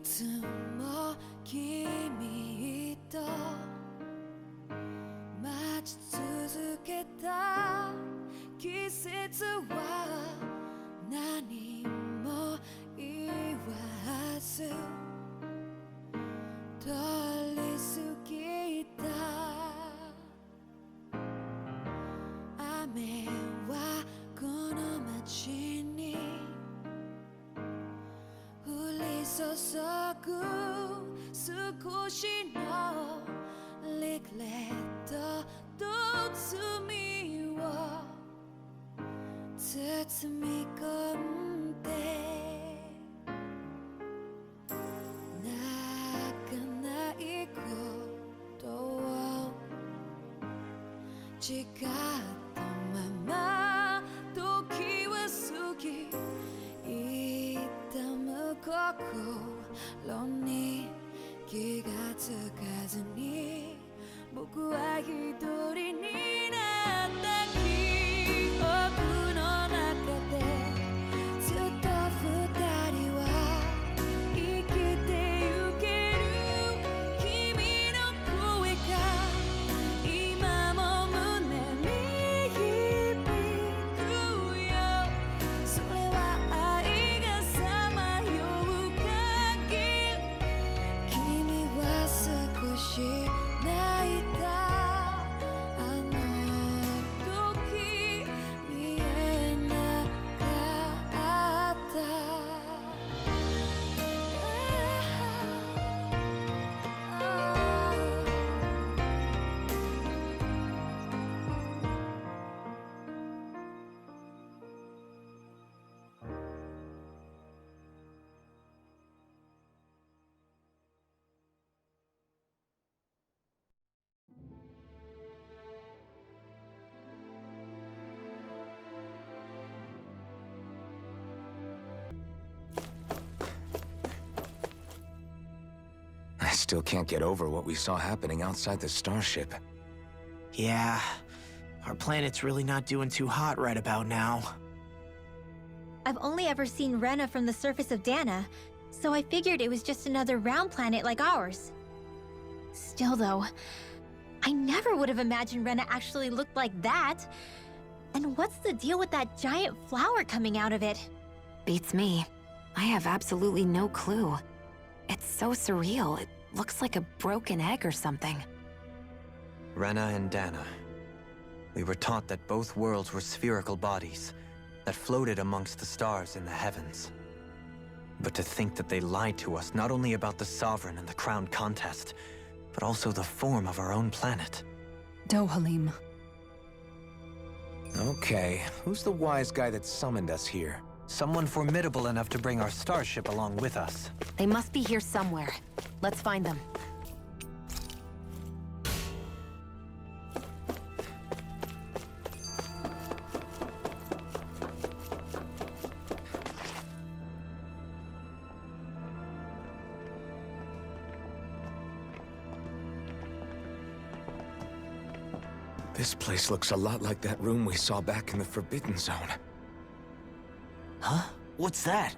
つも君と待ち続けた季節は何も言わず通り過ぎた雨はこの街に降り注ぐ少しのリグレットと罪を包み込んで泣かないことを誓ったまま時は過ぎ痛む心に気がつかずに僕は一人になった記憶の中でずっと二人は生きてゆける君の声が今も胸に響くよそれは愛がさまよう限り君は少し泣いたあの時見えなかったI still can't get over what we saw happening outside the starship. Yeah, our planet's really not doing too hot right about now. I've only ever seen Rena from the surface of Dana, so I figured it was just another round planet like ours. Still though, I never would have imagined Rena actually looked like that. And what's the deal with that giant flower coming out of it? Beats me. I have absolutely no clue. It's so surreal. It looks like a broken egg or something. Rena and Dana. We were taught that both worlds were spherical bodies that floated amongst the stars in the heavens. But to think that they lied to us not only about the Sovereign and the Crown contest, but also the form of our own planet. Dohalim. Okay, who's the wise guy that summoned us here? Someone formidable enough to bring our starship along with us. They must be here somewhere. Let's find them. This place looks a lot like that room we saw back in the Forbidden Zone. Huh? What's that?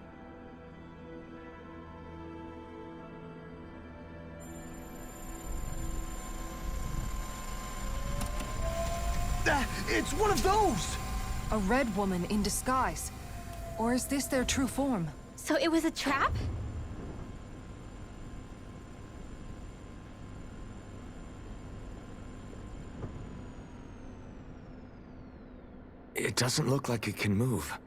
It's one of those! A red woman in disguise. Or is this their true form? So it was a trap? It doesn't look like it can move.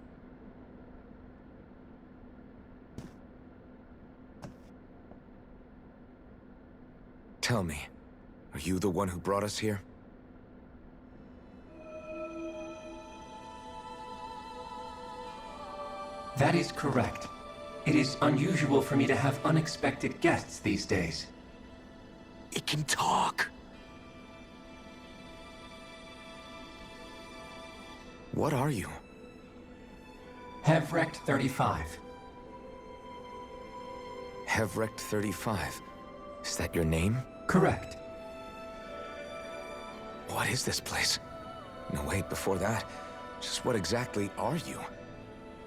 Tell me, are you the one who brought us here? That is correct. It is unusual for me to have unexpected guests these days. It can talk. What are you? Hevrect 35. Hevrect 35. Is that your name? Correct. What is this place? No, wait, before that, just what exactly are you?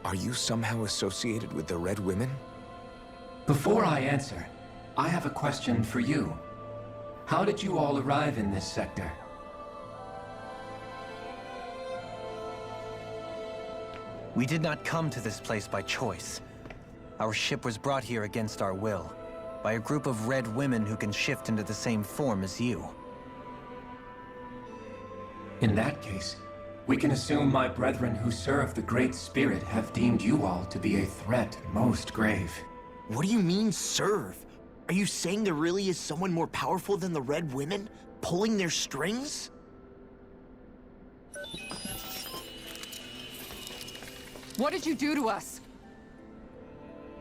Are you somehow associated with the Red Women? Before I answer, I have a question for you. How did you all arrive in this sector? We did not come to this place by choice. Our ship was brought here against our will, by a group of red women who can shift into the same form as you. In that case, we can assume my brethren who serve the Great Spirit have deemed you all to be a threat most grave. What do you mean, serve? Are you saying there really is someone more powerful than the Red Women, pulling their strings? What did you do to us?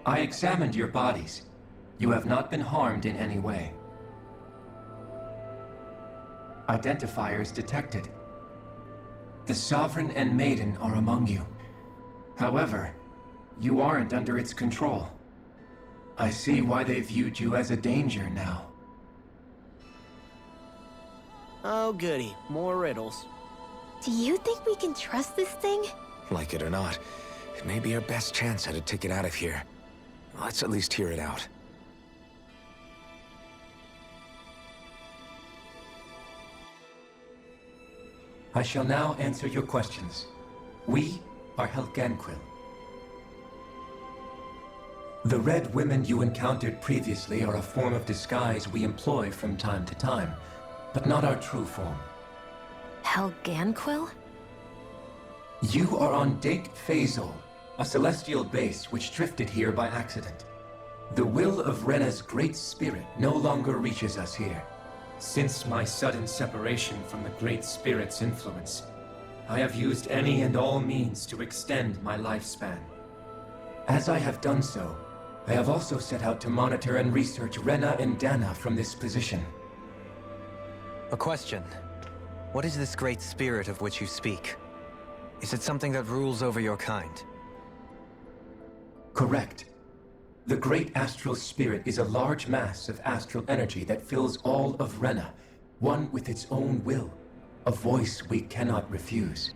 I examined your bodies. You have not been harmed in any way. Identifiers detected. The Sovereign and Maiden are among you. However, you aren't under its control. I see why they viewed you as a danger now. Oh goody, more riddles. Do you think we can trust this thing? Like it or not, it may be our best chance at a ticket out of here. Let's at least hear it out. I shall now answer your questions. We are Helganquil. The red women you encountered previously are a form of disguise we employ from time to time, but not our true form. Helganquil? You are on Dake Phasol, a celestial base which drifted here by accident. The will of Rena's great spirit no longer reaches us here. Since my sudden separation from the Great Spirit's influence, I have used any and all means to extend my lifespan. As I have done so, I have also set out to monitor and research Rena and Dana from this position. A question. What is this great spirit of which you speak? Is it something that rules over your kind? Correct. The Great Astral Spirit is a large mass of astral energy that fills all of Rena, one with its own will, a voice we cannot refuse.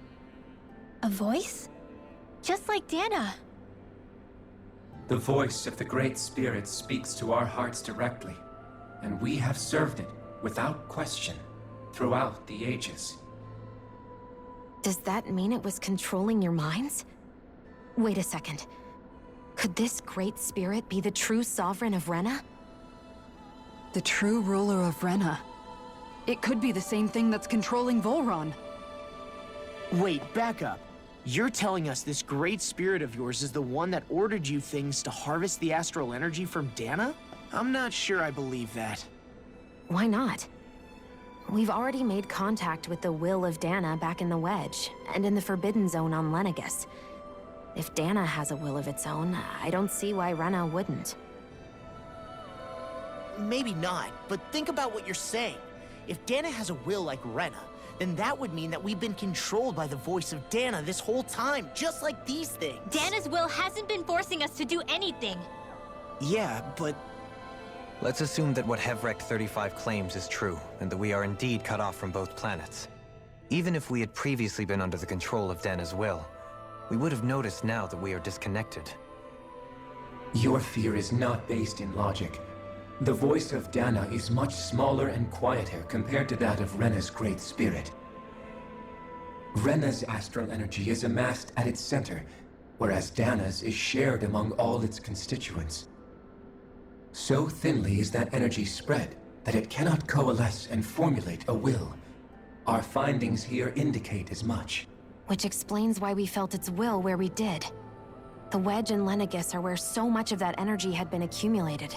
A voice? Just like Dana. The voice of the Great Spirit speaks to our hearts directly, and we have served it, without question, throughout the ages. Does that mean it was controlling your minds? Wait a second. Could this great spirit be the true sovereign of Rena? The true ruler of Rena. It could be the same thing that's controlling Volron. Wait, back up. You're telling us this great spirit of yours is the one that ordered you things to harvest the astral energy from Dana? I'm not sure I believe that. Why not? We've already made contact with the will of Dana back in the Wedge, and in the Forbidden Zone on Lenegus. If Dana has a will of its own, I don't see why Rena wouldn't. Maybe not, but think about what you're saying. If Dana has a will like Rena, then that would mean that we've been controlled by the voice of Dana this whole time, just like these things. Dana's will hasn't been forcing us to do anything. Yeah, but... Let's assume that what Hevrek 35 claims is true, and that we are indeed cut off from both planets. Even if we had previously been under the control of Dana's will, we would have noticed now that we are disconnected. Your fear is not based in logic. The voice of Dana is much smaller and quieter compared to that of Rena's great spirit. Rena's astral energy is amassed at its center, whereas Dana's is shared among all its constituents. So thinly is that energy spread that it cannot coalesce and formulate a will. Our findings here indicate as much. Which explains why we felt its will where we did. The Wedge and Lenegus are where so much of that energy had been accumulated.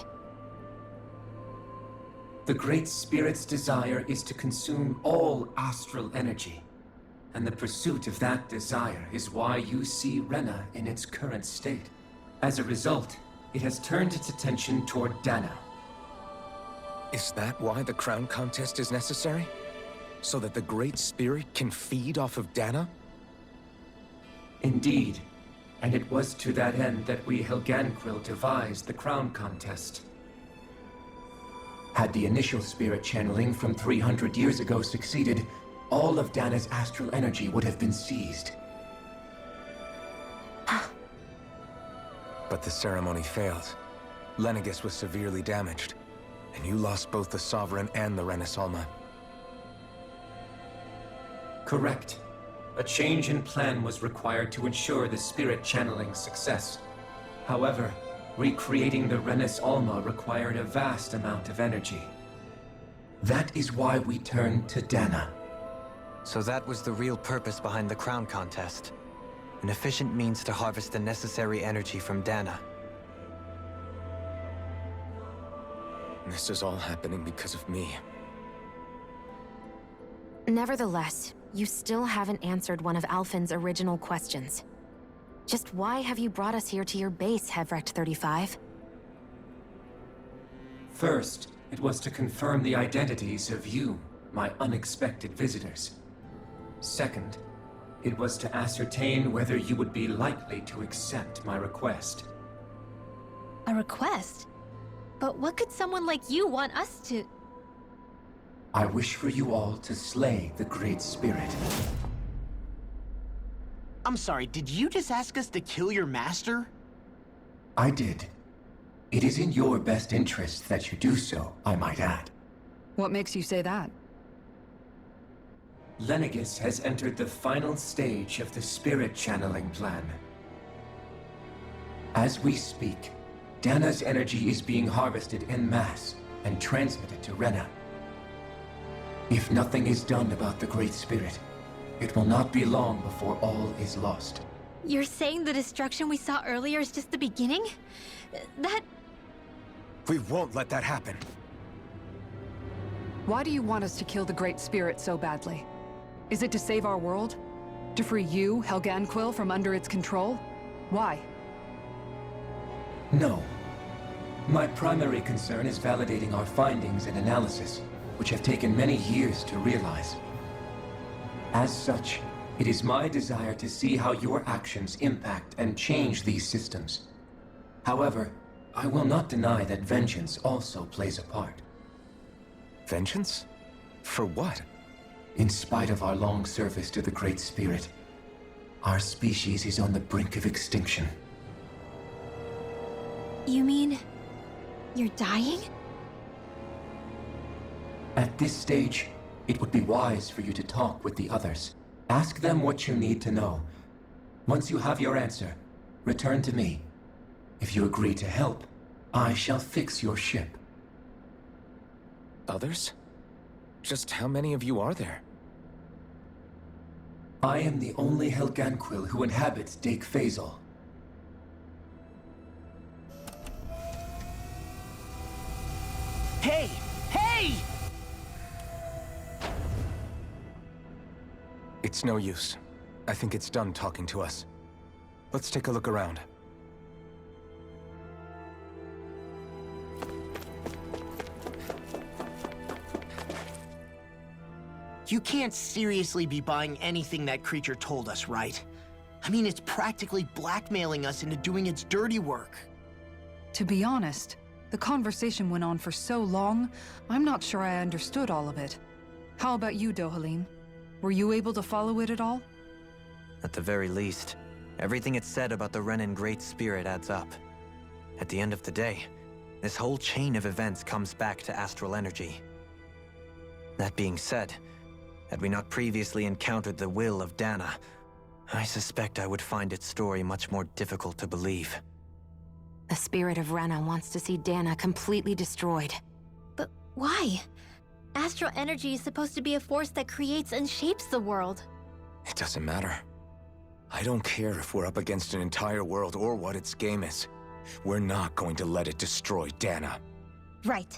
The Great Spirit's desire is to consume all astral energy. And the pursuit of that desire is why you see Rena in its current state. As a result, it has turned its attention toward Dana. Is that why the crown contest is necessary? So that the Great Spirit can feed off of Dana? Indeed. And it was to that end that we Helganquil devised the crown contest. Had the initial spirit channeling from 300 years ago succeeded, all of Dana's astral energy would have been seized. But the ceremony failed. Lenegis was severely damaged, and you lost both the Sovereign and the Renasolma. Correct. A change in plan was required to ensure the spirit channeling's success. However, recreating the Renis Alma required a vast amount of energy. That is why we turned to Dana. So that was the real purpose behind the crown contest. An efficient means to harvest the necessary energy from Dana. This is all happening because of me. Nevertheless, you still haven't answered one of Alphen's original questions. Just why have you brought us here to your base, Hevrecht 35? First, it was to confirm the identities of you, my unexpected visitors. Second, it was to ascertain whether you would be likely to accept my request. A request? But what could someone like you want us to... I wish for you all to slay the Great Spirit. I'm sorry, did you just ask us to kill your master? I did. It is in your best interest that you do so, I might add. What makes you say that? Lenegis has entered the final stage of the spirit channeling plan. As we speak, Dana's energy is being harvested en masse and transmitted to Rena. If nothing is done about the Great Spirit, it will not be long before all is lost. You're saying the destruction we saw earlier is just the beginning? That... We won't let that happen. Why do you want us to kill the Great Spirit so badly? Is it to save our world? To free you, Helganquil, from under its control? Why? No. My primary concern is validating our findings and analysis, which have taken many years to realize. As such, it is my desire to see how your actions impact and change these systems. However, I will not deny that vengeance also plays a part. Vengeance? For what? In spite of our long service to the Great Spirit, our species is on the brink of extinction. You mean... you're dying? At this stage, it would be wise for you to talk with the others. Ask them what you need to know. Once you have your answer, return to me. If you agree to help, I shall fix your ship. Others? Just how many of you are there? I am the only Helganquil who inhabits Dake Phasal. Hey! Hey! It's no use. I think it's done talking to us. Let's take a look around. You can't seriously be buying anything that creature told us, right? I mean, it's practically blackmailing us into doing its dirty work. To be honest, the conversation went on for so long, I'm not sure I understood all of it. How about you, Dohalim? Were you able to follow it at all? At the very least, everything it said about the Renan Great Spirit adds up. At the end of the day, this whole chain of events comes back to astral energy. That being said, had we not previously encountered the will of Dana, I suspect I would find its story much more difficult to believe. The spirit of Rena wants to see Dana completely destroyed. But why? Astral energy is supposed to be a force that creates and shapes the world. It doesn't matter. I don't care if we're up against an entire world or what its game is. We're not going to let it destroy Dana. Right.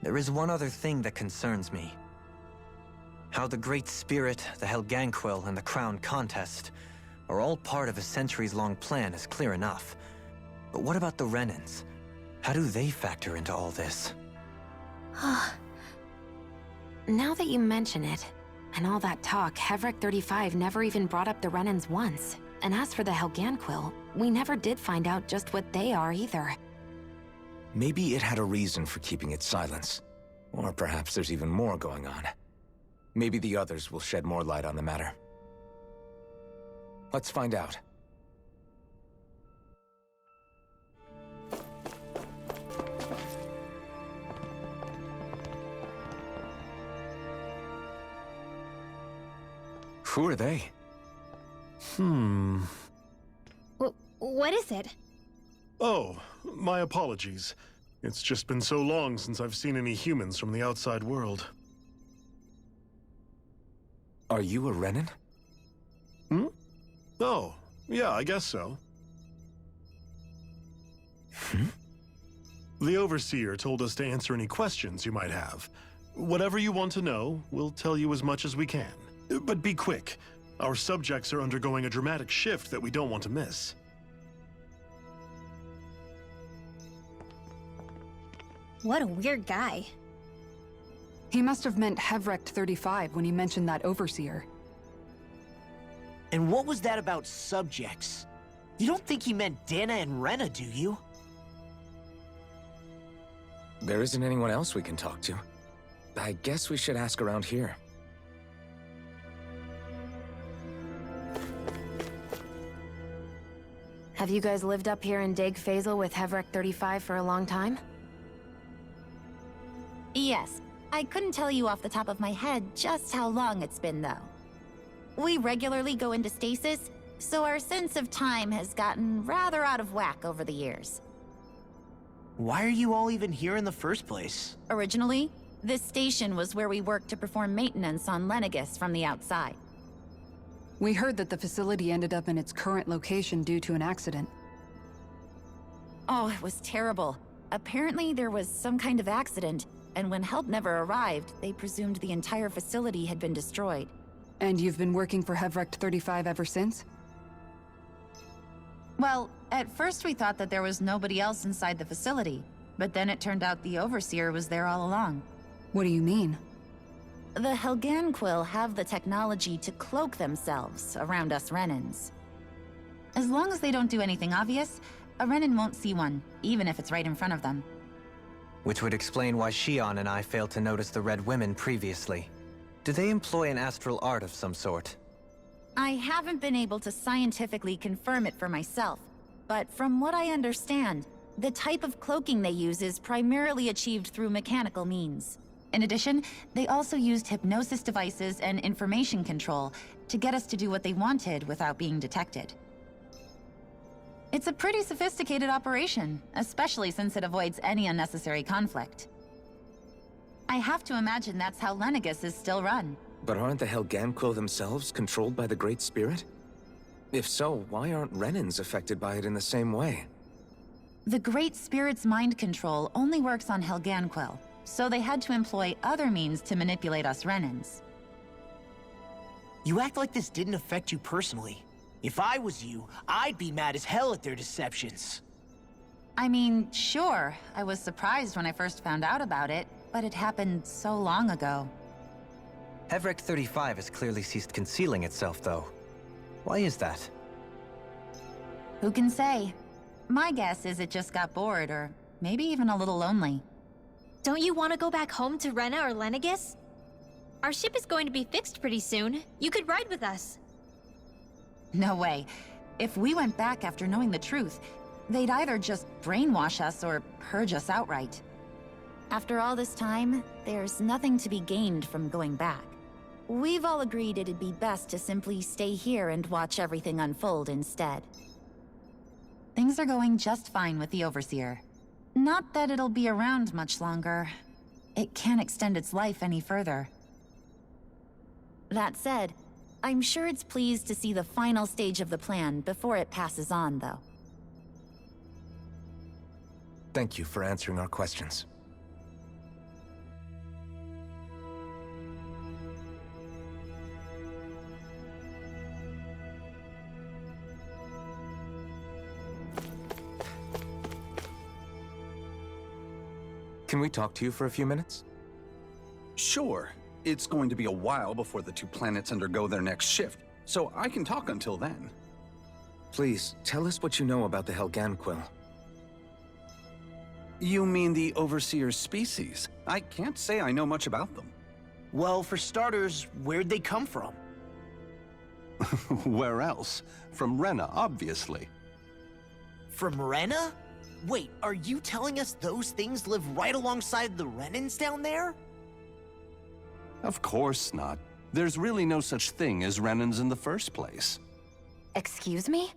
There is one other thing that concerns me. How the Great Spirit, the Helganquil, and the Crown Contest are all part of a centuries-long plan is clear enough. But what about the Renans? How do they factor into all this? Now that you mention it, and all that talk, Hevrecht 35 never even brought up the Renans once. And as for the Helganquil, we never did find out just what they are either. Maybe it had a reason for keeping its silence. Or perhaps there's even more going on. Maybe the others will shed more light on the matter. Let's find out. Who are they? What is it? Oh, my apologies. It's just been so long since I've seen any humans from the outside world. Are you a Renan? Oh, yeah, I guess so. The Overseer told us to answer any questions you might have. Whatever you want to know, we'll tell you as much as we can. But be quick. Our subjects are undergoing a dramatic shift that we don't want to miss. What a weird guy. He must have meant Hevrecht 35 when he mentioned that Overseer. And what was that about subjects? You don't think he meant Dana and Rena, do you? There isn't anyone else we can talk to. I guess we should ask around here. Have you guys lived up here in Deg Faisal with Hevrecht 35 for a long time? Yes. I couldn't tell you off the top of my head just how long it's been, though. We regularly go into stasis, so our sense of time has gotten rather out of whack over the years. Why are you all even here in the first place? Originally, this station was where we worked to perform maintenance on Aegis from the outside. We heard that the facility ended up in its current location due to an accident. Oh, it was terrible. Apparently there was some kind of accident, and when help never arrived, they presumed the entire facility had been destroyed. And you've been working for Hevrecht 35 ever since? Well, at first we thought that there was nobody else inside the facility, but then it turned out the Overseer was there all along. What do you mean? The Helganquil have the technology to cloak themselves around us Renans. As long as they don't do anything obvious, a Renan won't see one, even if it's right in front of them. Which would explain why Shion and I failed to notice the Red Women previously. Do they employ an astral art of some sort? I haven't been able to scientifically confirm it for myself, but from what I understand, the type of cloaking they use is primarily achieved through mechanical means. In addition, they also used hypnosis devices and information control to get us to do what they wanted without being detected. It's a pretty sophisticated operation, especially since it avoids any unnecessary conflict. I have to imagine that's how Aegis is still run. But aren't the Helganquil themselves controlled by the Great Spirit? If so, why aren't Renans affected by it in the same way? The Great Spirit's mind control only works on Helganquil, so they had to employ other means to manipulate us Renans. You act like this didn't affect you personally. If I was you, I'd be mad as hell at their deceptions. I mean, sure, I was surprised when I first found out about it, but it happened so long ago. Hevrecht 35 has clearly ceased concealing itself, though. Why is that? Who can say? My guess is it just got bored, or maybe even a little lonely. Don't you want to go back home to Rena or Aegis? Our ship is going to be fixed pretty soon. You could ride with us. No way. If we went back after knowing the truth, they'd either just brainwash us or purge us outright. After all this time, there's nothing to be gained from going back. We've all agreed it'd be best to simply stay here and watch everything unfold instead. Things are going just fine with the Overseer. Not that it'll be around much longer. It can't extend its life any further. That said, I'm sure it's pleased to see the final stage of the plan before it passes on, though. Thank you for answering our questions. Can we talk to you for a few minutes? Sure. It's going to be a while before the two planets undergo their next shift, so I can talk until then. Please, tell us what you know about the Helganquil. You mean the Overseer's species? I can't say I know much about them. Well, for starters, where'd they come from? Where else? From Rena, obviously. From Rena? Wait, are you telling us those things live right alongside the Renans down there? Of course not. There's really no such thing as Renans in the first place. Excuse me?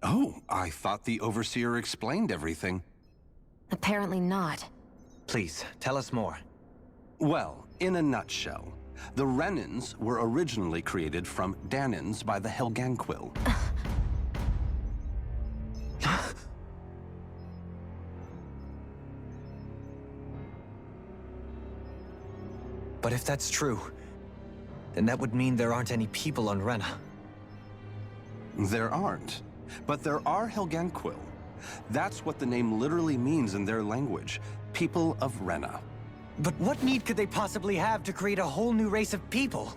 Oh, I thought the Overseer explained everything. Apparently not. Please, tell us more. Well, in a nutshell, the Renans were originally created from Danans by the Helganquil. But if that's true, then that would mean there aren't any people on Rena. There aren't, but there are Helganquil. That's what the name literally means in their language, people of Rena. But what need could they possibly have to create a whole new race of people?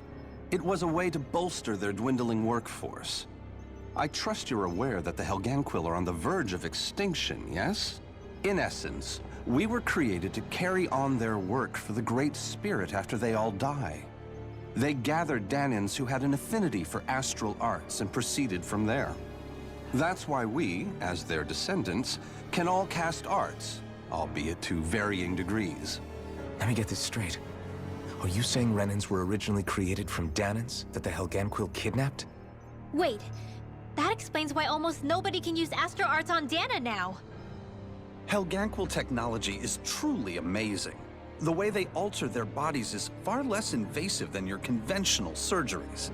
It was a way to bolster their dwindling workforce. I trust you're aware that the Helganquil are on the verge of extinction, yes? In essence, we were created to carry on their work for the Great Spirit after they all die. They gathered Danans who had an affinity for astral arts and proceeded from there. That's why we, as their descendants, can all cast arts, albeit to varying degrees. Let me get this straight. Are you saying Renans were originally created from Danans that the Helganquil kidnapped? Wait, that explains why almost nobody can use astro arts on Dana now. Helganquil technology is truly amazing. The way they alter their bodies is far less invasive than your conventional surgeries.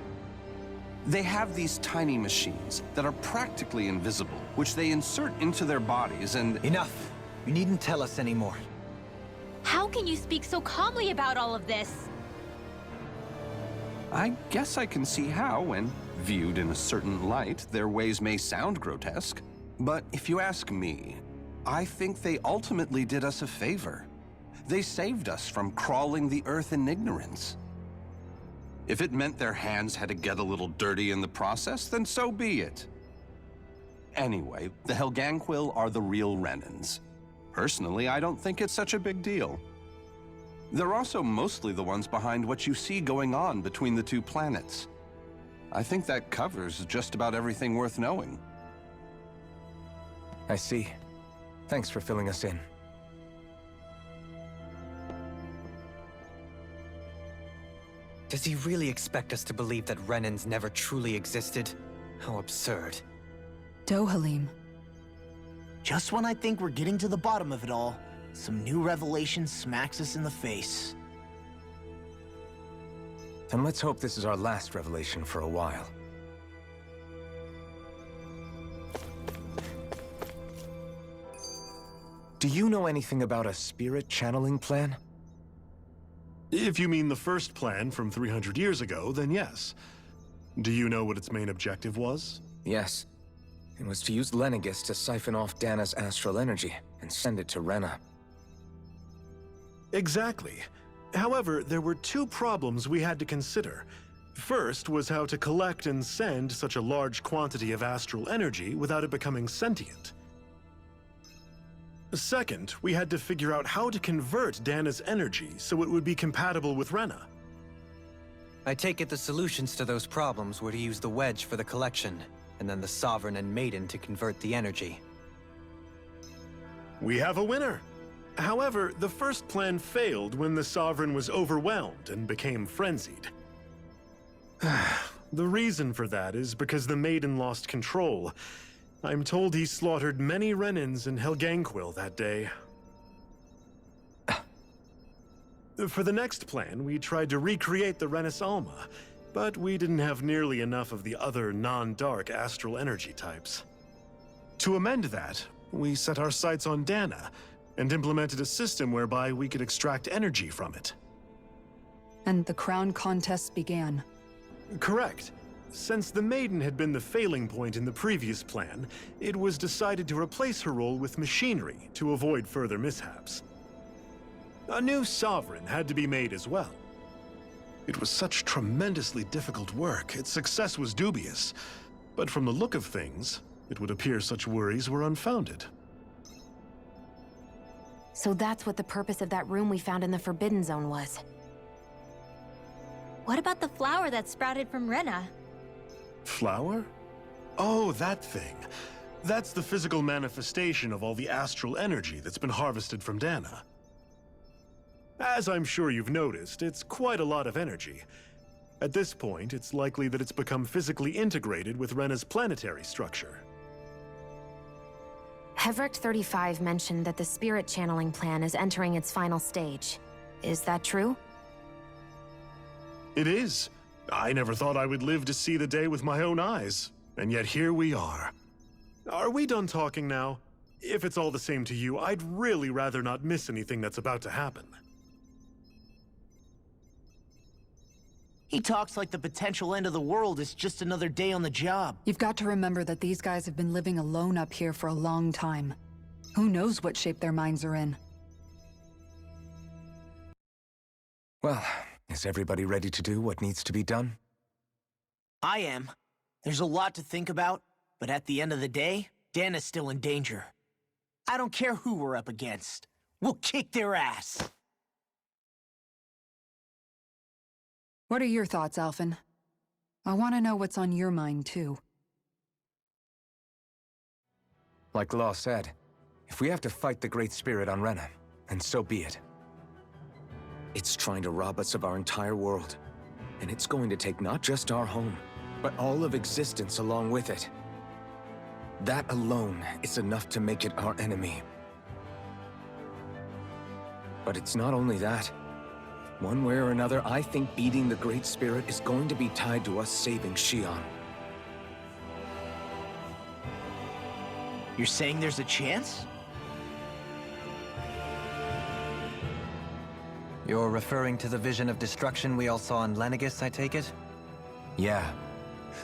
They have these tiny machines that are practically invisible, which they insert into their bodies and— Enough! You needn't tell us anymore. How can you speak so calmly about all of this? I guess I can see how, when viewed in a certain light, their ways may sound grotesque. But if you ask me, I think they ultimately did us a favor. They saved us from crawling the earth in ignorance. If it meant their hands had to get a little dirty in the process, then so be it. Anyway, the Helganquil are the real Renans. Personally, I don't think it's such a big deal. They're also mostly the ones behind what you see going on between the two planets. I think that covers just about everything worth knowing. I see. Thanks for filling us in. Does he really expect us to believe that Renans never truly existed? How absurd. Dohalim. Just when I think we're getting to the bottom of it all, some new revelation smacks us in the face. Then let's hope this is our last revelation for a while. Do you know anything about a spirit channeling plan? If you mean the first plan from 300 years ago, then yes. Do you know what its main objective was? Yes. It was to use Aegis to siphon off Dana's astral energy and send it to Rena. Exactly. However, there were two problems we had to consider. First was how to collect and send such a large quantity of astral energy without it becoming sentient. Second, we had to figure out how to convert Dana's energy so it would be compatible with Rena. I take it the solutions to those problems were to use the wedge for the collection, and then the Sovereign and Maiden to convert the energy. We have a winner! However, the first plan failed when the Sovereign was overwhelmed and became frenzied. The reason for that is because the Maiden lost control. I'm told he slaughtered many Renans and Helganquil that day. For the next plan, we tried to recreate the Renis Alma, but we didn't have nearly enough of the other non-dark astral energy types. To amend that, we set our sights on Dana, and implemented a system whereby we could extract energy from it. And the crown contests began. Correct. Since the Maiden had been the failing point in the previous plan, it was decided to replace her role with machinery to avoid further mishaps. A new Sovereign had to be made as well. It was such tremendously difficult work, its success was dubious. But from the look of things, it would appear such worries were unfounded. So that's what the purpose of that room we found in the Forbidden Zone was. What about the flower that sprouted from Rena? Flower? Oh, that thing. That's the physical manifestation of all the astral energy that's been harvested from Dana. As I'm sure you've noticed, it's quite a lot of energy. At this point, it's likely that it's become physically integrated with Rena's planetary structure. Hevricht 35 mentioned that the spirit channeling plan is entering its final stage. Is that true? It is. I never thought I would live to see the day with my own eyes, and yet here we are. Are we done talking now? If it's all the same to you, I'd really rather not miss anything that's about to happen. He talks like the potential end of the world is just another day on the job. You've got to remember that these guys have been living alone up here for a long time. Who knows what shape their minds are in? Well, is everybody ready to do what needs to be done? I am. There's a lot to think about, but at the end of the day, Dana's still in danger. I don't care who we're up against. We'll kick their ass. What are your thoughts, Alphen? I want to know what's on your mind, too. Like Law said, if we have to fight the Great Spirit on Rena, then so be it. It's trying to rob us of our entire world. And it's going to take not just our home, but all of existence along with it. That alone is enough to make it our enemy. But it's not only that. One way or another, I think beating the Great Spirit is going to be tied to us saving Xion. You're saying there's a chance? You're referring to the vision of destruction we all saw in Aegis, I take it? Yeah.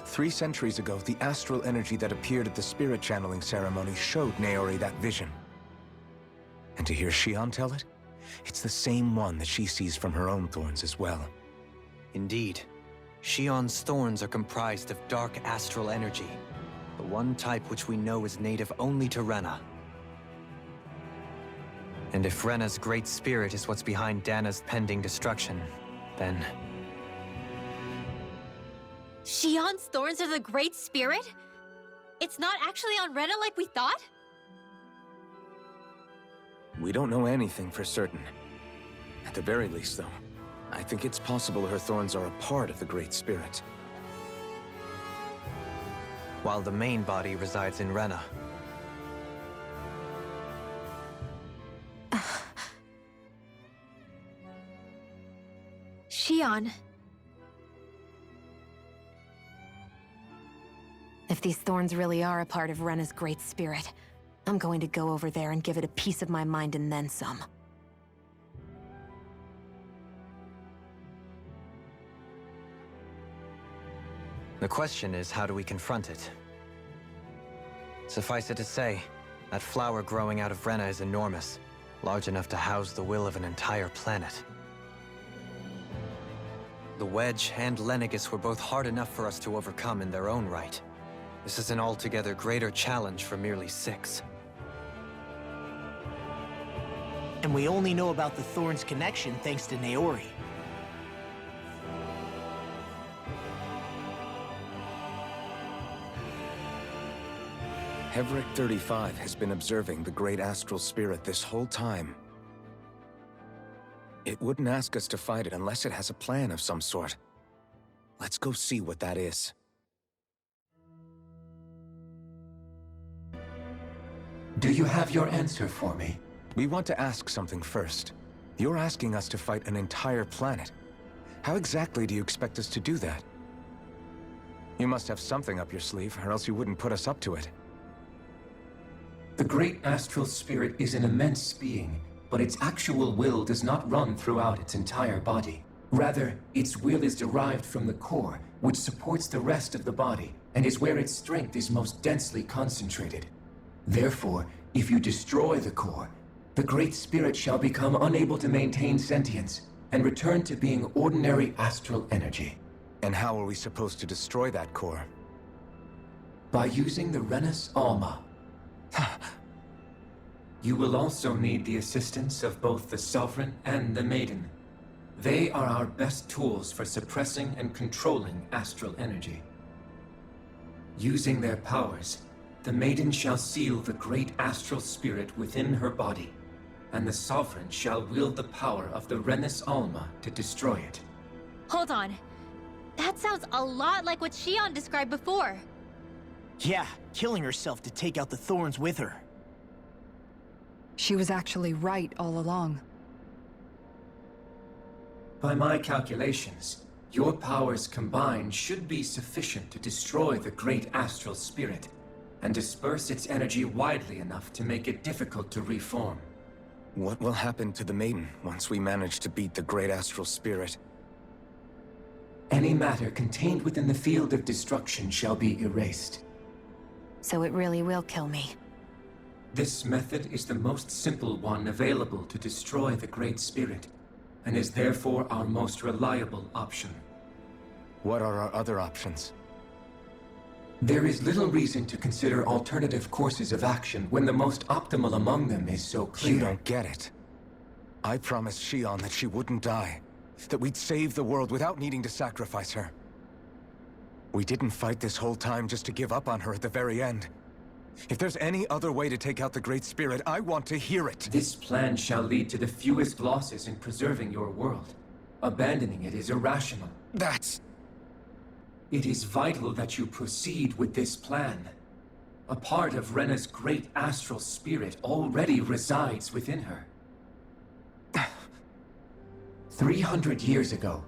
3 centuries ago, the astral energy that appeared at the spirit channeling ceremony showed Naori that vision. And to hear Xion tell it, it's the same one that she sees from her own thorns as well. Indeed. Xion's thorns are comprised of dark astral energy, the one type which we know is native only to Rena. And if Rena's great spirit is what's behind Dana's pending destruction, then... Xion's thorns are the Great Spirit? It's not actually on Rena like we thought? We don't know anything for certain. At the very least, though, I think it's possible her thorns are a part of the Great Spirit. While the main body resides in Rena. Xion. If these thorns really are a part of Rena's great spirit, I'm going to go over there and give it a piece of my mind and then some. The question is, how do we confront it? Suffice it to say, that flower growing out of Rena is enormous, large enough to house the will of an entire planet. The Wedge and Aegis were both hard enough for us to overcome in their own right. This is an altogether greater challenge for merely 6. And we only know about the Thorns connection thanks to Naori. Hevricht 35 has been observing the Great Astral Spirit this whole time. It wouldn't ask us to fight it unless it has a plan of some sort. Let's go see what that is. Do you have your answer for me? We want to ask something first. You're asking us to fight an entire planet. How exactly do you expect us to do that? You must have something up your sleeve, or else you wouldn't put us up to it. The Great Astral Spirit is an immense being, but its actual will does not run throughout its entire body. Rather, its will is derived from the core, which supports the rest of the body, and is where its strength is most densely concentrated. Therefore, if you destroy the core, the Great Spirit shall become unable to maintain sentience, and return to being ordinary astral energy. And how are we supposed to destroy that core? By using the Renis Alma. You will also need the assistance of both the Sovereign and the Maiden. They are our best tools for suppressing and controlling astral energy. Using their powers, the Maiden shall seal the great astral spirit within her body, and the Sovereign shall wield the power of the Renis Alma to destroy it. Hold on. That sounds a lot like what Shion described before. Yeah, killing herself to take out the thorns with her. She was actually right all along. By my calculations, your powers combined should be sufficient to destroy the great astral spirit and disperse its energy widely enough to make it difficult to reform. What will happen to the Maiden once we manage to beat the great astral spirit? Any matter contained within the field of destruction shall be erased. So it really will kill me. This method is the most simple one available to destroy the Great Spirit, and is therefore our most reliable option. What are our other options? There is little reason to consider alternative courses of action when the most optimal among them is so clear. You don't get it. I promised Shion that she wouldn't die, that we'd save the world without needing to sacrifice her. We didn't fight this whole time just to give up on her at the very end. If there's any other way to take out the Great Spirit, I want to hear it. This plan shall lead to the fewest losses in preserving your world. Abandoning it is irrational. It is vital that you proceed with this plan. A part of Rena's great astral spirit already resides within her. 300 years ago,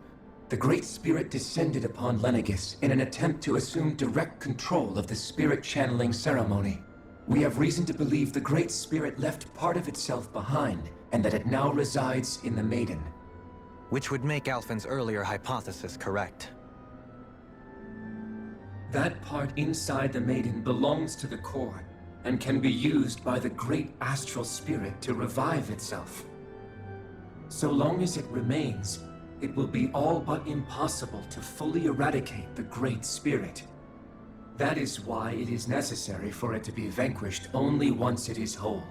the Great Spirit descended upon Lenegis in an attempt to assume direct control of the spirit channeling ceremony. We have reason to believe the Great Spirit left part of itself behind, and that it now resides in the Maiden. Which would make Alphen's earlier hypothesis correct. That part inside the Maiden belongs to the core, and can be used by the Great Astral Spirit to revive itself. So long as it remains, it will be all but impossible to fully eradicate the Great Spirit. That is why it is necessary for it to be vanquished only once it is whole.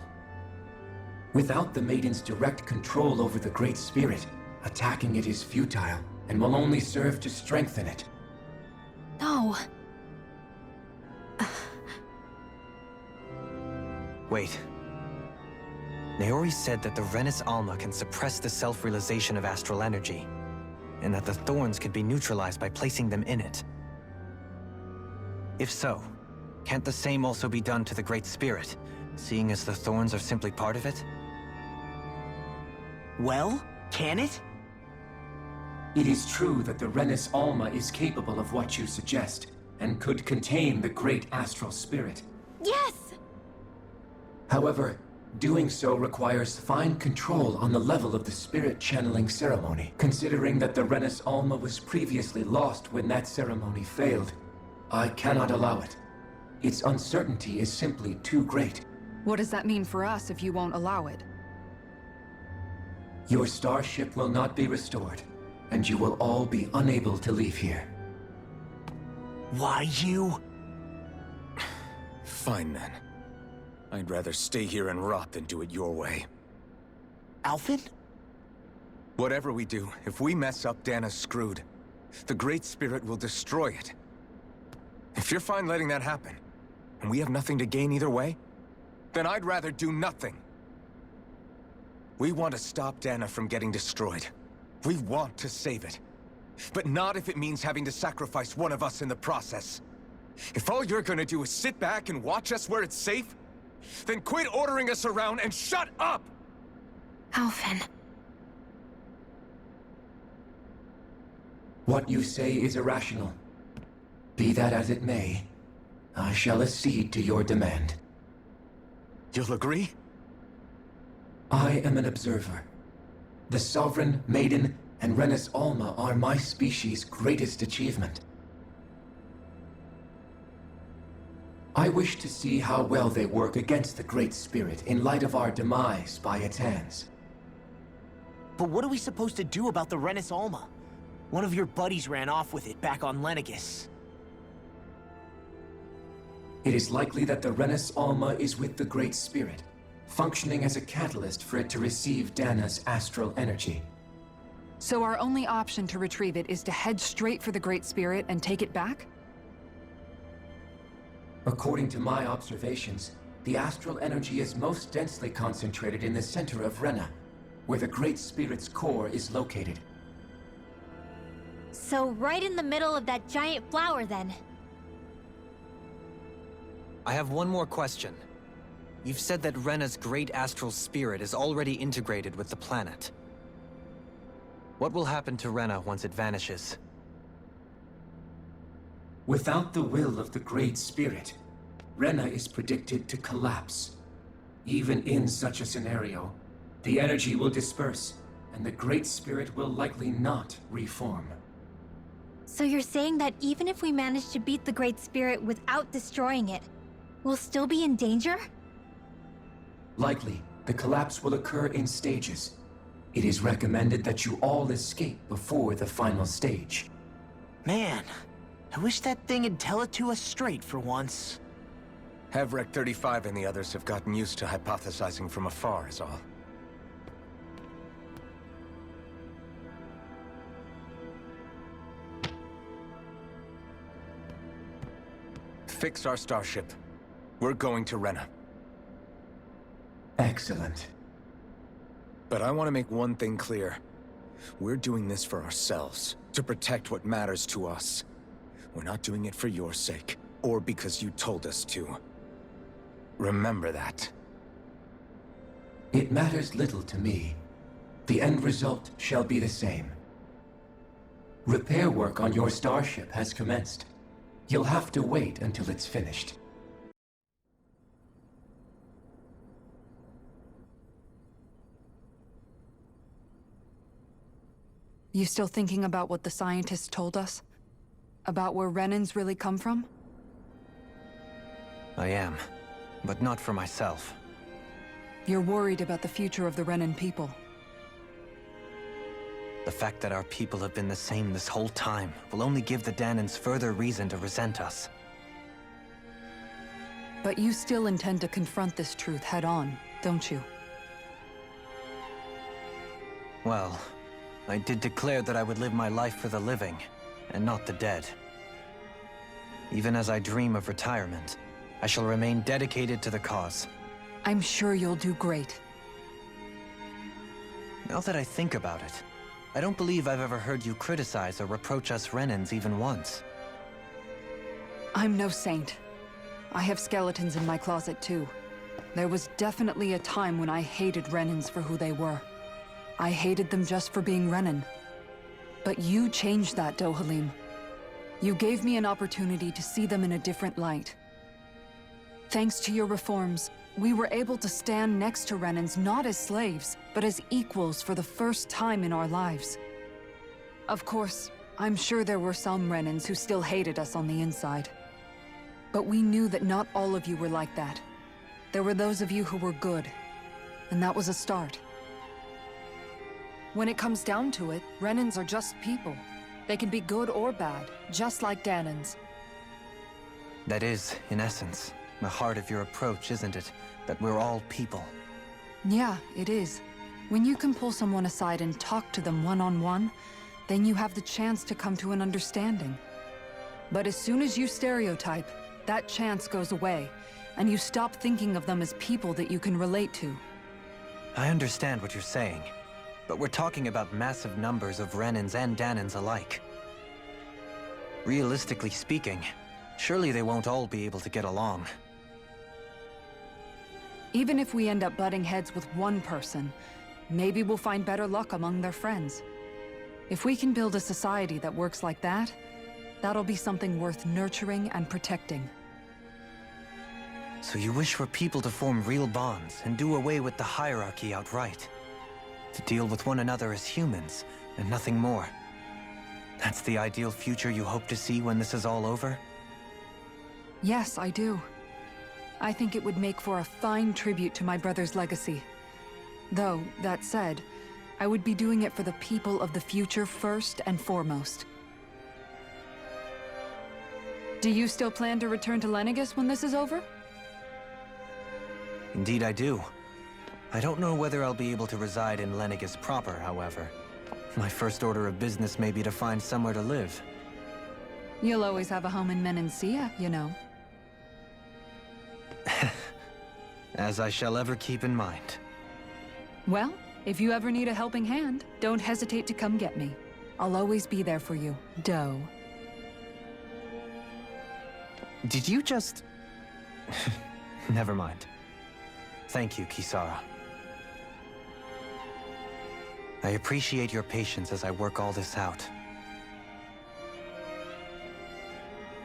Without the Maiden's direct control over the Great Spirit, attacking it is futile, and will only serve to strengthen it. No. Wait. Naori said that the Renis Alma can suppress the self-realization of astral energy, and that the thorns could be neutralized by placing them in it. If so, can't the same also be done to the Great Spirit, seeing as the thorns are simply part of it? Well, can it? It is true that the Renis Alma is capable of what you suggest, and could contain the Great Astral Spirit. Yes! However, doing so requires fine control on the level of the spirit channeling ceremony. Considering that the Renis Alma was previously lost when that ceremony failed, I cannot allow it. Its uncertainty is simply too great. What does that mean for us if you won't allow it? Your starship will not be restored, and you will all be unable to leave here. Why you? Fine then. I'd rather stay here and rot than do it your way. Alphen? Whatever we do, if we mess up, Dana's screwed. The Great Spirit will destroy it. If you're fine letting that happen, and we have nothing to gain either way, then I'd rather do nothing. We want to stop Dana from getting destroyed. We want to save it. But not if it means having to sacrifice one of us in the process. If all you're gonna do is sit back and watch us where it's safe, then quit ordering us around and shut up! Alphen. What you say is irrational. Be that as it may, I shall accede to your demand. You'll agree? I am an observer. The Sovereign, Maiden, and Renis Alma are my species' greatest achievement. I wish to see how well they work against the Great Spirit in light of our demise by its hands. But what are we supposed to do about the Renis Alma? One of your buddies ran off with it back on Lenegis. It is likely that the Renis Alma is with the Great Spirit, functioning as a catalyst for it to receive Dana's astral energy. So our only option to retrieve it is to head straight for the Great Spirit and take it back? According to my observations, the astral energy is most densely concentrated in the center of Rena, where the Great Spirit's core is located. So right in the middle of that giant flower, then. I have one more question. You've said that Rena's great astral spirit is already integrated with the planet. What will happen to Rena once it vanishes? Without the will of the Great Spirit, Rena is predicted to collapse. Even in such a scenario, the energy will disperse, and the Great Spirit will likely not reform. So you're saying that even if we manage to beat the Great Spirit without destroying it, we'll still be in danger? Likely, the collapse will occur in stages. It is recommended that you all escape before the final stage. Man, I wish that thing would tell it to us straight for once. Havrek 35 and the others have gotten used to hypothesizing from afar, is all. Fix our starship. We're going to Rena. Excellent. But I want to make one thing clear. We're doing this for ourselves, to protect what matters to us. We're not doing it for your sake, or because you told us to. Remember that. It matters little to me. The end result shall be the same. Repair work on your starship has commenced. You'll have to wait until it's finished. You still thinking about what the scientists told us? About where Renans really come from? I am, but not for myself. You're worried about the future of the Renan people. The fact that our people have been the same this whole time will only give the Danans further reason to resent us. But you still intend to confront this truth head-on, don't you? Well, I did declare that I would live my life for the living, and not the dead. Even as I dream of retirement, I shall remain dedicated to the cause. I'm sure you'll do great. Now that I think about it, I don't believe I've ever heard you criticize or reproach us Renans even once. I'm no saint. I have skeletons in my closet too. There was definitely a time when I hated Renans for who they were. I hated them just for being Renan. But you changed that, Dohalim. You gave me an opportunity to see them in a different light. Thanks to your reforms, we were able to stand next to Renans not as slaves, but as equals for the first time in our lives. Of course, I'm sure there were some Renans who still hated us on the inside. But we knew that not all of you were like that. There were those of you who were good, and that was a start. When it comes down to it, Renans are just people. They can be good or bad, just like Danans. That is, in essence, the heart of your approach, isn't it? That we're all people. Yeah, it is. When you can pull someone aside and talk to them one-on-one, then you have the chance to come to an understanding. But as soon as you stereotype, that chance goes away, and you stop thinking of them as people that you can relate to. I understand what you're saying, but we're talking about massive numbers of Renans and Danans alike. Realistically speaking, surely they won't all be able to get along. Even if we end up butting heads with one person, maybe we'll find better luck among their friends. If we can build a society that works like that, that'll be something worth nurturing and protecting. So you wish for people to form real bonds and do away with the hierarchy outright? To deal with one another as humans, and nothing more? That's the ideal future you hope to see when this is all over? Yes, I do. I think it would make for a fine tribute to my brother's legacy. Though, that said, I would be doing it for the people of the future first and foremost. Do you still plan to return to Lenegis when this is over? Indeed I do. I don't know whether I'll be able to reside in Lenegis proper, however. My first order of business may be to find somewhere to live. You'll always have a home in Menancia, you know. As I shall ever keep in mind. Well, if you ever need a helping hand, don't hesitate to come get me. I'll always be there for you, Doe. Did you just... Never mind. Thank you, Kisara. I appreciate your patience as I work all this out.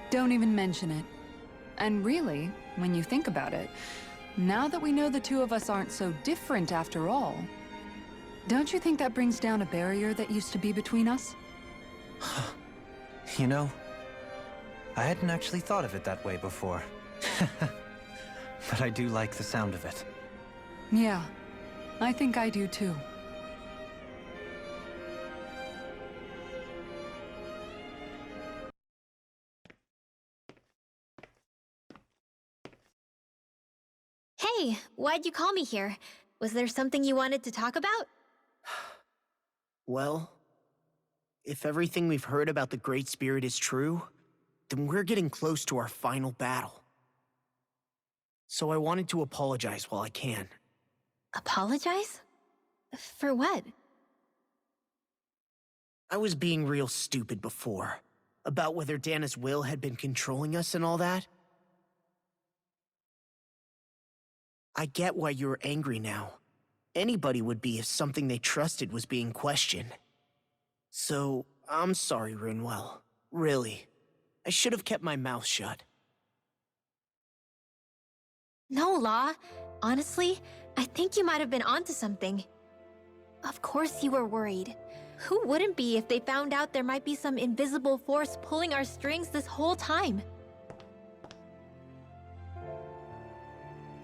Don't even mention it. And really, when you think about it, now that we know the two of us aren't so different after all, don't you think that brings down a barrier that used to be between us? You know, I hadn't actually thought of it that way before. But I do like the sound of it. Yeah, I think I do too. Hey, why'd you call me here? Was there something you wanted to talk about? Well, if everything we've heard about the Great Spirit is true, then we're getting close to our final battle. So I wanted to apologize while I can. Apologize? For what? I was being real stupid before, about whether Dana's will had been controlling us and all that. I get why you're angry now. Anybody would be if something they trusted was being questioned. So, I'm sorry, Rinwell. Really. I should have kept my mouth shut. No, Law. Honestly, I think you might have been onto something. Of course you were worried. Who wouldn't be if they found out there might be some invisible force pulling our strings this whole time?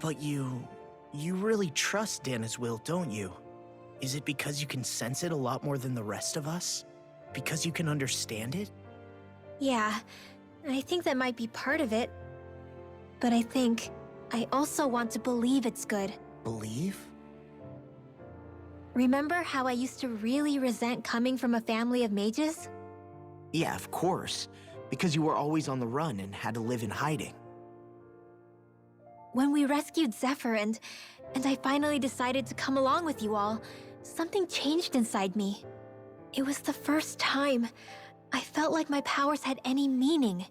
But you really trust Dana's will, don't you? Is it because you can sense it a lot more than the rest of us? Because you can understand it? Yeah, I think that might be part of it. But I also want to believe it's good. Believe? Remember how I used to really resent coming from a family of mages? Yeah, of course. Because you were always on the run and had to live in hiding. When we rescued Zephyr and I finally decided to come along with you all, something changed inside me. It was the first time I felt like my powers had any meaning,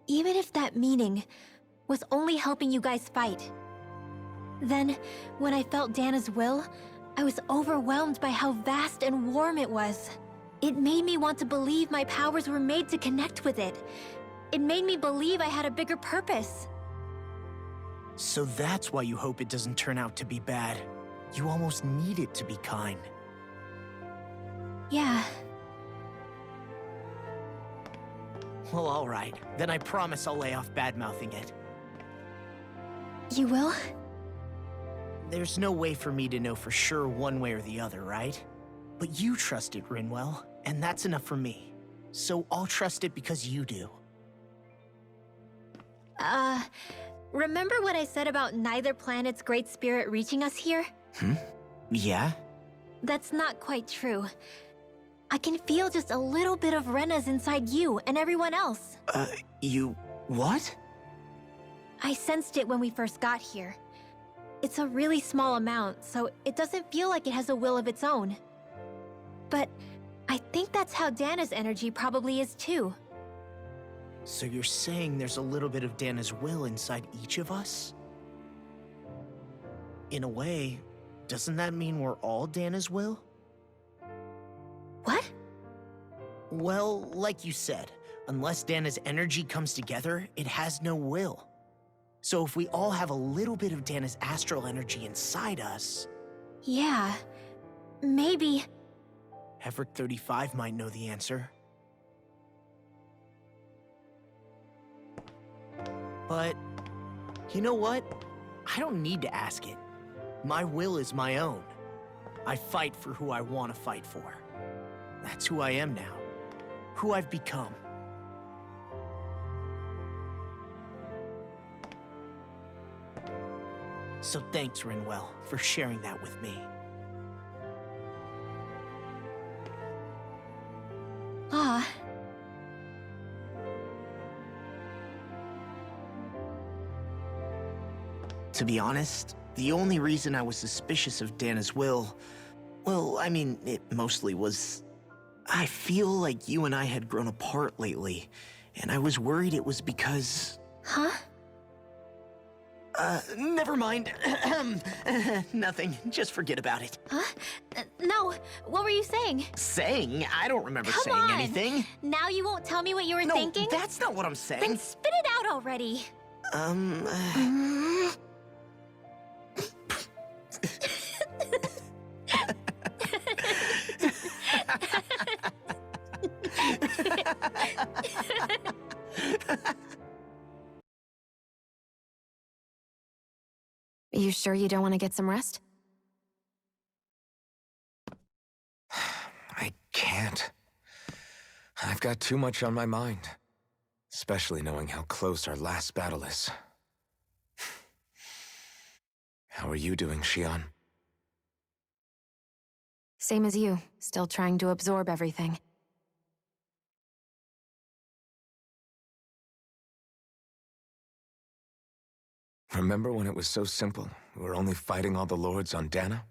even if that meaning was only helping you guys fight. Then, when I felt Dana's will, I was overwhelmed by how vast and warm it was. It made me want to believe my powers were made to connect with it. It made me believe I had a bigger purpose. So that's why you hope it doesn't turn out to be bad. You almost need it to be kind. Yeah. Well, alright. Then I promise I'll lay off bad-mouthing it. You will? There's no way for me to know for sure one way or the other, right? But you trust it, Rinwell, and that's enough for me. So I'll trust it because you do. Remember what I said about neither planet's great spirit reaching us here? Yeah? That's not quite true. I can feel just a little bit of Rena's inside you and everyone else. You... what? I sensed it when we first got here. It's a really small amount, so it doesn't feel like it has a will of its own. But I think that's how Dana's energy probably is too. So you're saying there's a little bit of Dana's will inside each of us? In a way, doesn't that mean we're all Dana's will? What? Well, like you said, unless Dana's energy comes together, it has no will. So if we all have a little bit of Dana's astral energy inside us... Yeah, maybe... Heverick 35 might know the answer. But, you know what? I don't need to ask it. My will is my own. I fight for who I want to fight for. That's who I am now. Who I've become. So thanks, Rinwell, for sharing that with me. Ah. To be honest, the only reason I was suspicious of Dana's will... well, I mean, it mostly was... I feel like you and I had grown apart lately, and I was worried it was because... Huh? Never mind. Nothing. Just forget about it. Huh? No. What were you saying? Saying? I don't remember Come saying on. anything. Now you won't tell me what you were No, thinking? that's not what I'm saying. Then spit it out already. You sure you don't want to get some rest? I can't. I've got too much on my mind. Especially knowing how close our last battle is. How are you doing, Xion? Same as you, still trying to absorb everything. Remember when it was so simple? We were only fighting all the lords on Dana?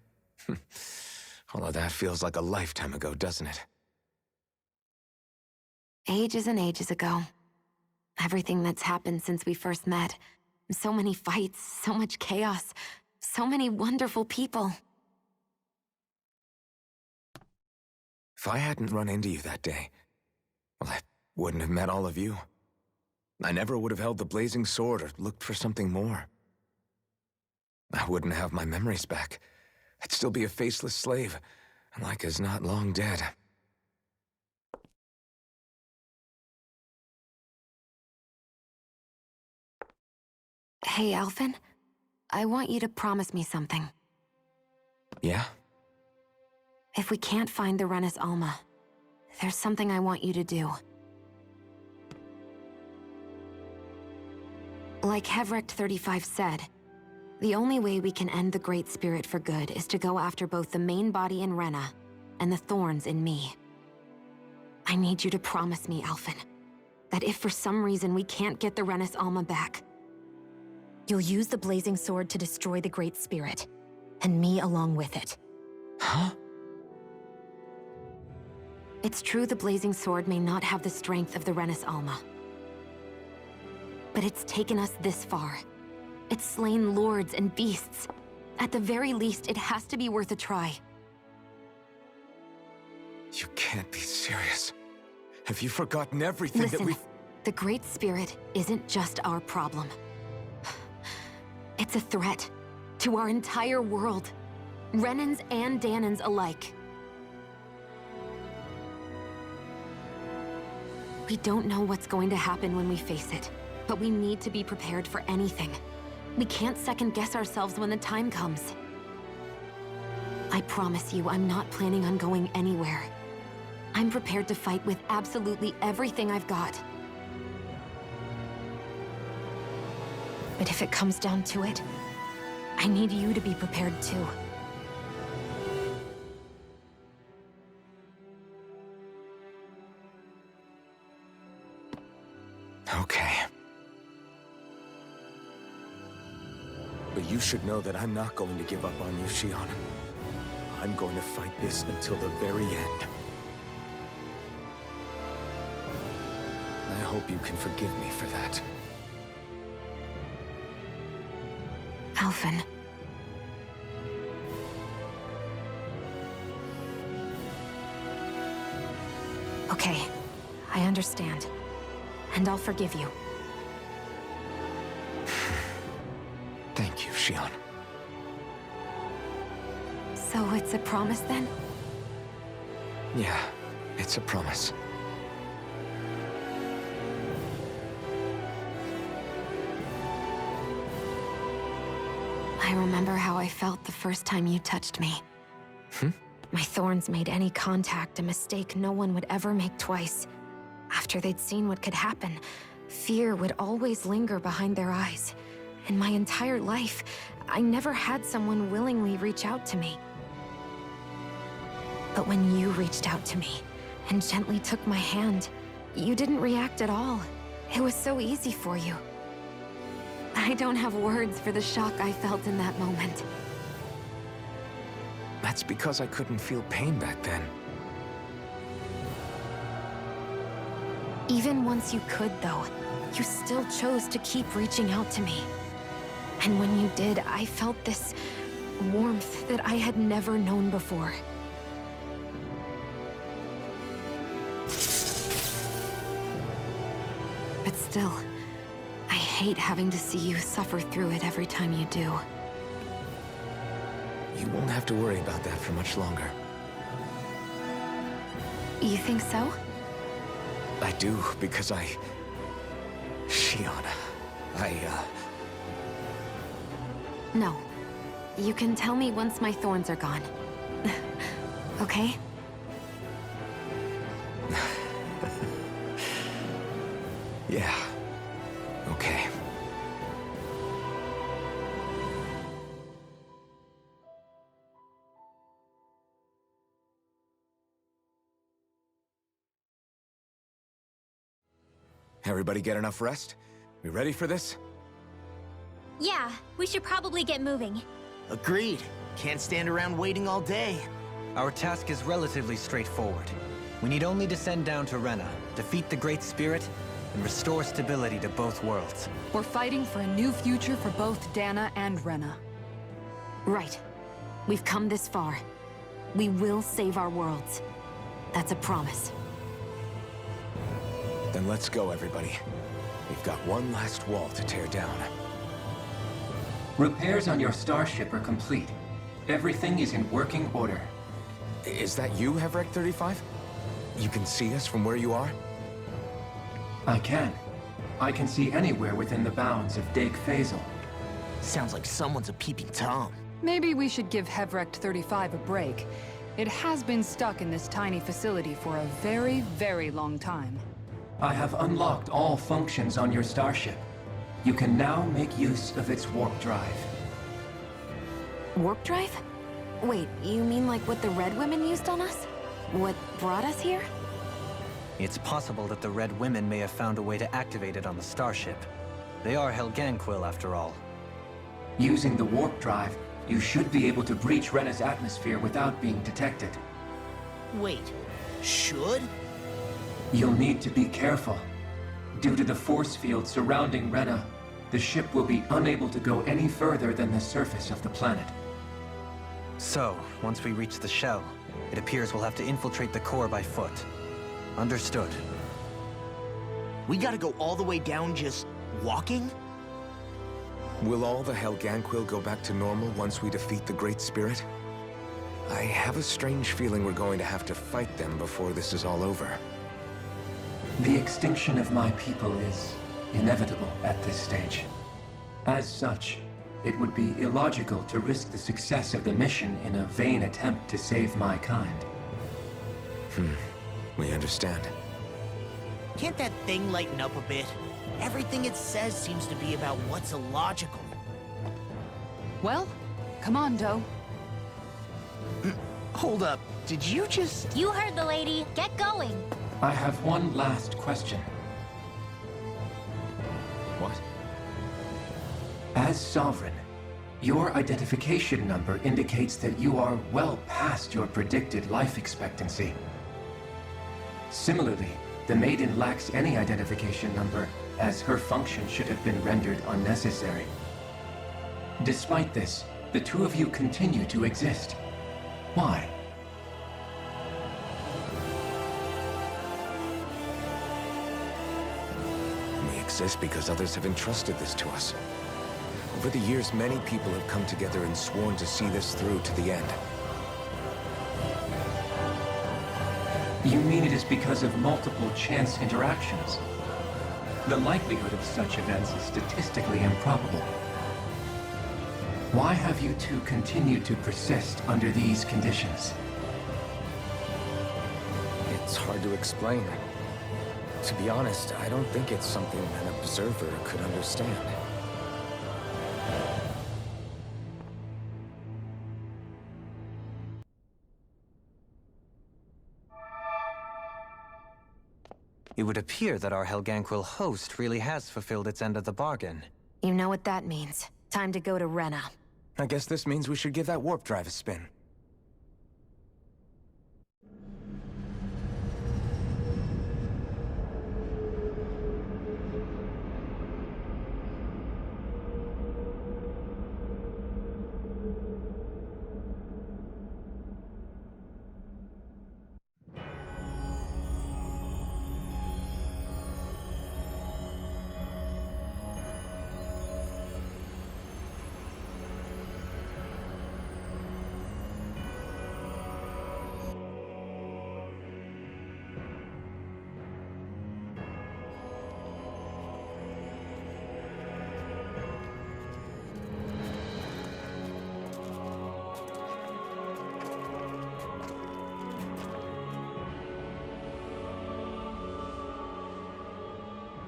All of that feels like a lifetime ago, doesn't it? Ages and ages ago. Everything that's happened since we first met. So many fights, so much chaos, so many wonderful people. If I hadn't run into you that day, well, I wouldn't have met all of you. I never would have held the blazing sword or looked for something more. I wouldn't have my memories back. I'd still be a faceless slave, like as not long dead. Hey, Alphen. I want you to promise me something. Yeah? If we can't find the Renis Alma, there's something I want you to do. Like Hevrecht 35 said, the only way we can end the Great Spirit for good is to go after both the main body in Rena and the thorns in me. I need you to promise me, Alphen, that if for some reason we can't get the Renis Alma back, you'll use the blazing sword to destroy the Great Spirit, and me along with it. Huh? It's true the blazing sword may not have the strength of the Renis Alma. But it's taken us this far. It's slain lords and beasts. At the very least, it has to be worth a try. You can't be serious. Have you forgotten everything Listen, that we... the Great Spirit isn't just our problem. It's a threat to our entire world. Renans and Danans alike. We don't know what's going to happen when we face it, but we need to be prepared for anything. We can't second-guess ourselves when the time comes. I promise you, I'm not planning on going anywhere. I'm prepared to fight with absolutely everything I've got. But if it comes down to it, I need you to be prepared too. Okay. But you should know that I'm not going to give up on you, Xion. I'm going to fight this until the very end. I hope you can forgive me for that. Alphen. Okay, I understand. And I'll forgive you. Thank you, Xion. So it's a promise then? Yeah, it's a promise. I remember how I felt the first time you touched me. My thorns made any contact a mistake no one would ever make twice. After they'd seen what could happen, fear would always linger behind their eyes. In my entire life, I never had someone willingly reach out to me. But when you reached out to me and gently took my hand, you didn't react at all. It was so easy for you. I don't have words for the shock I felt in that moment. That's because I couldn't feel pain back then. Even once you could, though, you still chose to keep reaching out to me. And when you did, I felt this warmth that I had never known before. But still, I hate having to see you suffer through it every time you do. You won't have to worry about that for much longer. You think so? I do, because Shion, No. You can tell me once my thorns are gone. Okay? Yeah. Okay. Everybody get enough rest? We ready for this? Yeah, we should probably get moving. Agreed. Can't stand around waiting all day. Our task is relatively straightforward. We need only descend down to Rena, defeat the Great Spirit, and restore stability to both worlds. We're fighting for a new future for both Dana and Rena. Right. We've come this far. We will save our worlds. That's a promise. Then let's go, everybody. We've got one last wall to tear down. Repairs on your starship are complete. Everything is in working order. Is that you, Hevrek 35? You can see us from where you are? I can. I can see anywhere within the bounds of Dake Faisal. Sounds like someone's a peeping Tom. Maybe we should give Hevrect 35 a break. It has been stuck in this tiny facility for a very, very long time. I have unlocked all functions on your starship. You can now make use of its warp drive. Warp drive? Wait, you mean like what the Red Women used on us? What brought us here? It's possible that the Red Women may have found a way to activate it on the starship. They are Helganquil, after all. Using the warp drive, you should be able to breach Rena's atmosphere without being detected. Wait, should? You'll need to be careful. Due to the force field surrounding Rena, the ship will be unable to go any further than the surface of the planet. So, once we reach the shell, it appears we'll have to infiltrate the core by foot. Understood. We gotta go all the way down just walking? Will all the Helganquil go back to normal once we defeat the Great Spirit? I have a strange feeling we're going to have to fight them before this is all over. The extinction of my people is inevitable at this stage. As such, it would be illogical to risk the success of the mission in a vain attempt to save my kind. We understand. Can't that thing lighten up a bit? Everything it says seems to be about what's illogical. Well, come on, Doe. Hold up, did you just... You heard the lady. Get going. I have one last question. What? As Sovereign, your identification number indicates that you are well past your predicted life expectancy. Similarly, the Maiden lacks any identification number, as her function should have been rendered unnecessary. Despite this, the two of you continue to exist. Why? We exist because others have entrusted this to us. Over the years, many people have come together and sworn to see this through to the end. You mean it is because of multiple chance interactions? The likelihood of such events is statistically improbable. Why have you two continued to persist under these conditions? It's hard to explain. To be honest, I don't think it's something an observer could understand. It would appear that our Helganquil host really has fulfilled its end of the bargain. You know what that means. Time to go to Rena. I guess this means we should give that warp drive a spin.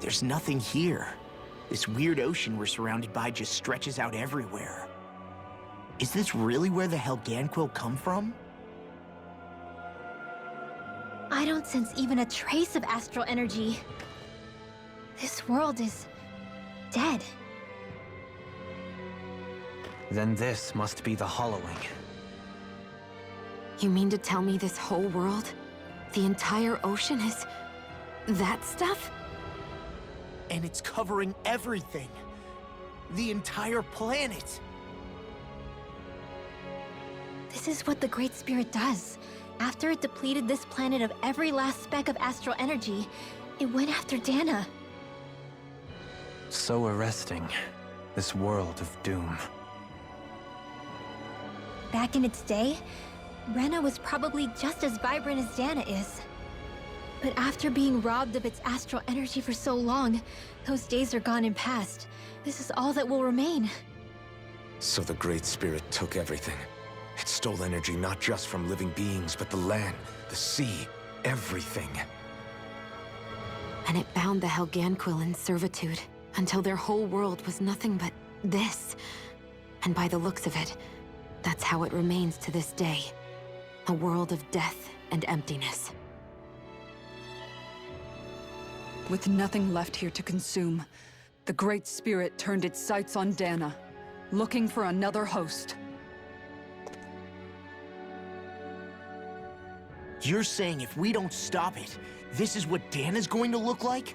there's nothing here. This weird ocean we're surrounded by just stretches out everywhere. Is this really where the Helganquil come from? I don't sense even a trace of astral energy. This world is dead. Then this must be the hollowing. You mean to tell me this whole world, the entire ocean is that stuff? And it's covering everything. The entire planet. This is what the Great Spirit does. After it depleted this planet of every last speck of astral energy, it went after Dana. So arresting. This world of doom. Back in its day, Rena was probably just as vibrant as Dana is. But after being robbed of its astral energy for so long, those days are gone and past. This is all that will remain. So the Great Spirit took everything. It stole energy not just from living beings, but the land, the sea, everything. And it bound the Helganquil in servitude, until their whole world was nothing but this. And by the looks of it, that's how it remains to this day. A world of death and emptiness. With nothing left here to consume, the Great Spirit turned its sights on Dana, looking for another host. You're saying if we don't stop it, this is what Dana's going to look like?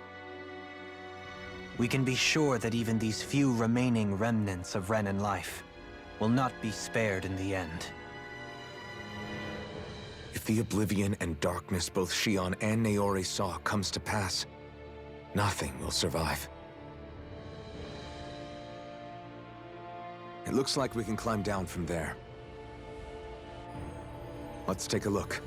We can be sure that even these few remaining remnants of Renan life will not be spared in the end. If the oblivion and darkness both Shion and Naori saw comes to pass, nothing will survive. It looks like we can climb down from there. Let's take a look.